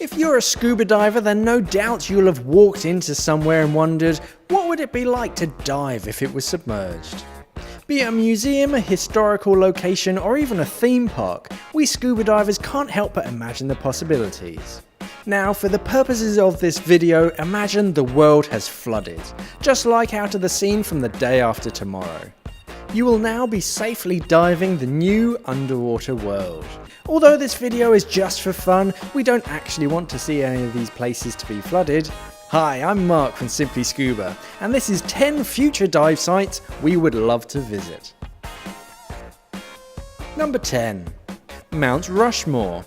If you're a scuba diver, then no doubt you'll have walked into somewhere and wondered, what would it be like to dive if it was submerged? Be it a museum, a historical location, or even a theme park, we scuba divers can't help but imagine the possibilities. Now, for the purposes of this video, imagine the world has flooded, just like out of the scene from The Day After Tomorrow. You will now be safely diving the new underwater world. Although this video is just for fun, we don't actually want to see any of these places to be flooded. Hi, I'm Mark from Simply Scuba, and this is 10 future dive sites we would love to visit. Number 10. Mount Rushmore.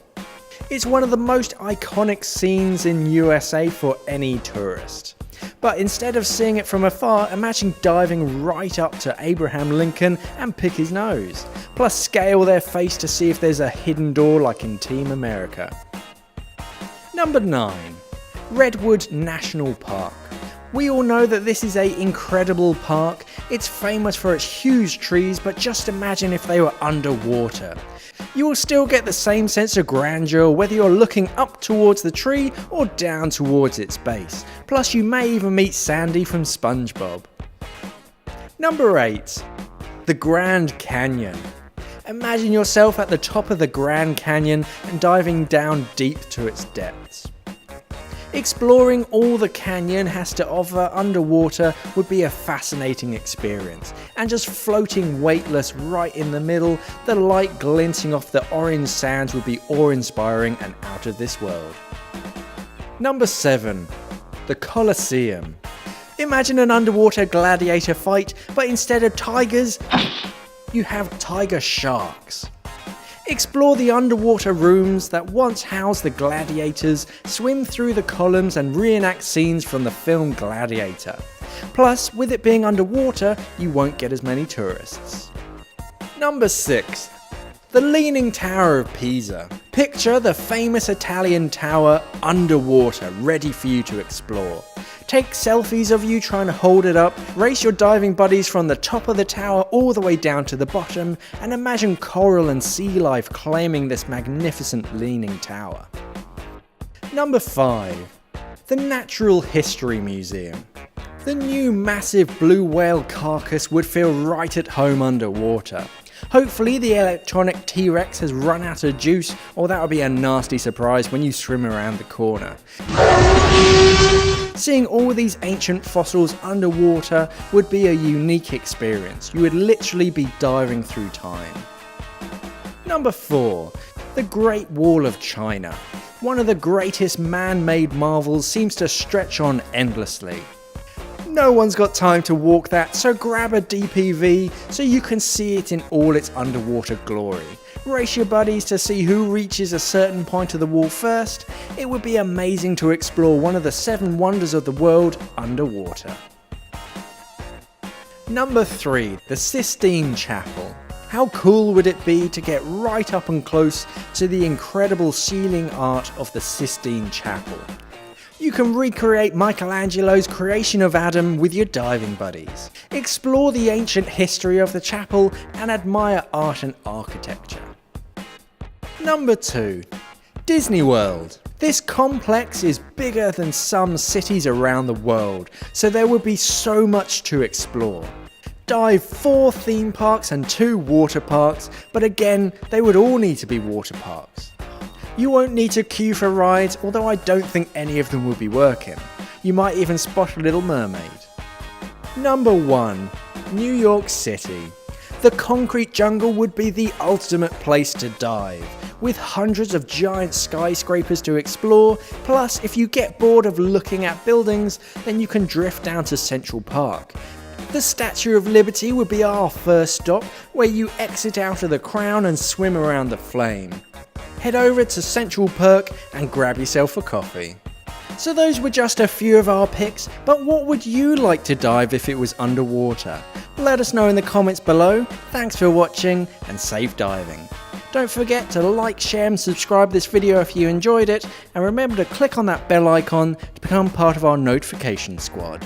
It's one of the most iconic scenes in USA for any tourist. But instead of seeing it from afar, imagine diving right up to Abraham Lincoln and pick his nose. Plus scale their face to see if there's a hidden door like in Team America. Number 9. Redwood National Park. We all know that this is an incredible park. It's famous for its huge trees, but just imagine if they were underwater. You will still get the same sense of grandeur whether you're looking up towards the tree or down towards its base. Plus you may even meet Sandy from SpongeBob. Number 8. The Grand Canyon. Imagine yourself at the top of the Grand Canyon and diving down deep to its depths. Exploring all the canyon has to offer underwater would be a fascinating experience, and just floating weightless right in the middle, the light glinting off the orange sands would be awe-inspiring and out of this world. Number 7. The Coliseum. Imagine an underwater gladiator fight, but instead of tigers, you have tiger sharks. Explore the underwater rooms that once housed the gladiators, swim through the columns and reenact scenes from the film Gladiator. Plus, with it being underwater, you won't get as many tourists. Number 6. The Leaning Tower of Pisa. Picture the famous Italian tower underwater, ready for you to explore. Take selfies of you trying to hold it up, race your diving buddies from the top of the tower all the way down to the bottom, and imagine coral and sea life claiming this magnificent leaning tower. Number 5. The Natural History Museum. The new massive blue whale carcass would feel right at home underwater. Hopefully the electronic T-Rex has run out of juice, or that would be a nasty surprise when you swim around the corner. Seeing all these ancient fossils underwater would be a unique experience. You would literally be diving through time. Number 4. The Great Wall of China. One of the greatest man-made marvels seems to stretch on endlessly. No one's got time to walk that, so grab a DPV so you can see it in all its underwater glory. Race your buddies to see who reaches a certain point of the wall first. It would be amazing to explore one of the 7 wonders of the world underwater. Number 3. The Sistine Chapel. How cool would it be to get right up and close to the incredible ceiling art of the Sistine Chapel? You can recreate Michelangelo's creation of Adam with your diving buddies. Explore the ancient history of the chapel and admire art and architecture. Number 2. Disney World. This complex is bigger than some cities around the world, so there will be so much to explore. Dive 4 theme parks and 2 water parks, but again, they would all need to be water parks. You won't need to queue for rides, although I don't think any of them will be working. You might even spot a Little Mermaid. Number 1. New York City. The concrete jungle would be the ultimate place to dive, with hundreds of giant skyscrapers to explore, plus if you get bored of looking at buildings, then you can drift down to Central Park. The Statue of Liberty would be our first stop, where you exit out of the crown and swim around the flame. Head over to Central Park and grab yourself a coffee. So those were just a few of our picks, but what would you like to dive if it was underwater? Let us know in the comments below. Thanks for watching and safe diving. Don't forget to like, share and subscribe this video if you enjoyed it, and remember to click on that bell icon to become part of our notification squad.